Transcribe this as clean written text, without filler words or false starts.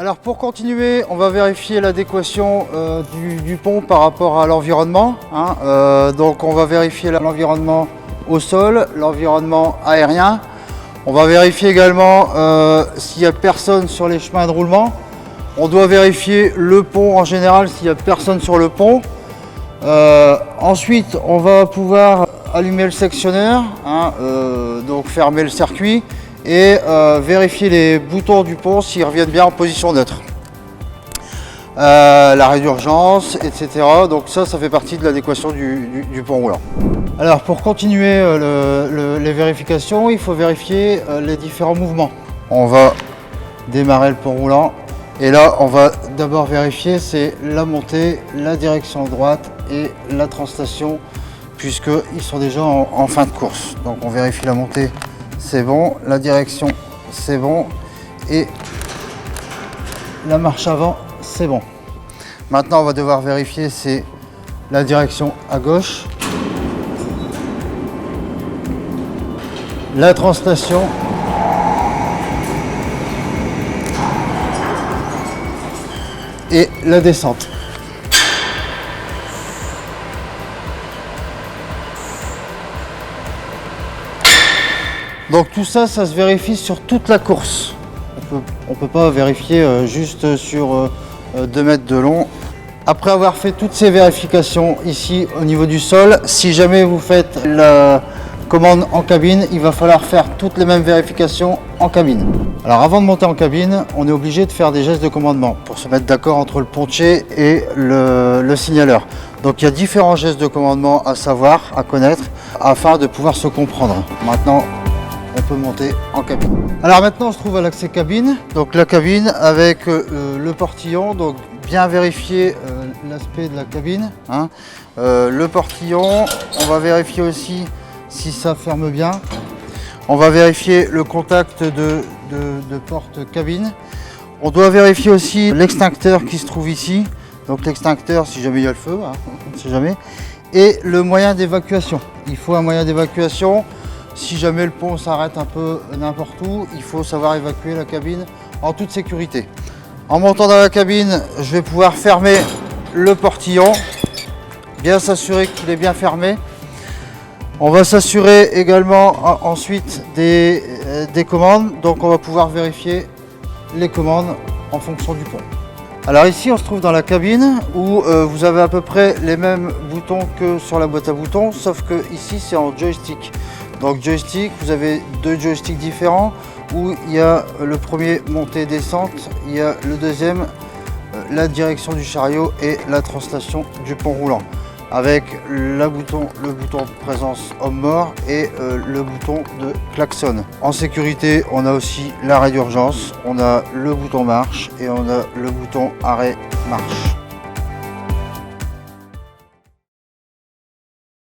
Alors pour continuer, on va vérifier l'adéquation du pont par rapport à l'environnement. Donc on va vérifier l'environnement au sol, l'environnement aérien. On va vérifier également s'il n'y a personne sur les chemins de roulement. On doit vérifier le pont en général s'il n'y a personne sur le pont. Ensuite, on va pouvoir allumer le sectionneur, donc fermer le circuit et vérifier les boutons du pont s'ils reviennent bien en position neutre. L'arrêt d'urgence, etc. Donc ça fait partie de l'adéquation du pont roulant. Alors pour continuer les vérifications, il faut vérifier les différents mouvements. On va démarrer le pont roulant et là on va d'abord vérifier c'est la montée, la direction droite et la translation puisqu'ils sont déjà en fin de course. Donc on vérifie la montée, c'est bon, la direction c'est bon et la marche avant c'est bon. Maintenant on va devoir vérifier c'est la direction à gauche, la translation et la descente. Donc tout ça, ça se vérifie sur toute la course. On peut pas vérifier juste sur 2 mètres de long. Après avoir fait toutes ces vérifications ici au niveau du sol, si jamais vous faites la commande en cabine, il va falloir faire toutes les mêmes vérifications en cabine. Alors avant de monter en cabine, on est obligé de faire des gestes de commandement pour se mettre d'accord entre le pontier et le signaleur. Donc il y a différents gestes de commandement à savoir, à connaître, afin de pouvoir se comprendre. Maintenant, on peut monter en cabine. Alors maintenant on se trouve à l'accès cabine, donc la cabine avec le portillon, donc bien vérifier l'aspect de la cabine. Le portillon, on va vérifier aussi si ça ferme bien. On va vérifier le contact de porte cabine. On doit vérifier aussi l'extincteur qui se trouve ici, donc l'extincteur si jamais il y a le feu, on ne sait jamais, et le moyen d'évacuation. Il faut un moyen d'évacuation. Si jamais le pont s'arrête un peu n'importe où, il faut savoir évacuer la cabine en toute sécurité. En montant dans la cabine, je vais pouvoir fermer le portillon, bien s'assurer qu'il est bien fermé. On va s'assurer également ensuite des commandes, donc on va pouvoir vérifier les commandes en fonction du pont. Alors ici on se trouve dans la cabine où vous avez à peu près les mêmes boutons que sur la boîte à boutons, sauf que ici c'est en joystick. Donc joystick, vous avez 2 joysticks différents où il y a le premier montée-descente, il y a le deuxième la direction du chariot et la translation du pont roulant avec le bouton présence homme-mort et le bouton de klaxon. En sécurité, on a aussi l'arrêt d'urgence, on a le bouton marche et on a le bouton arrêt marche.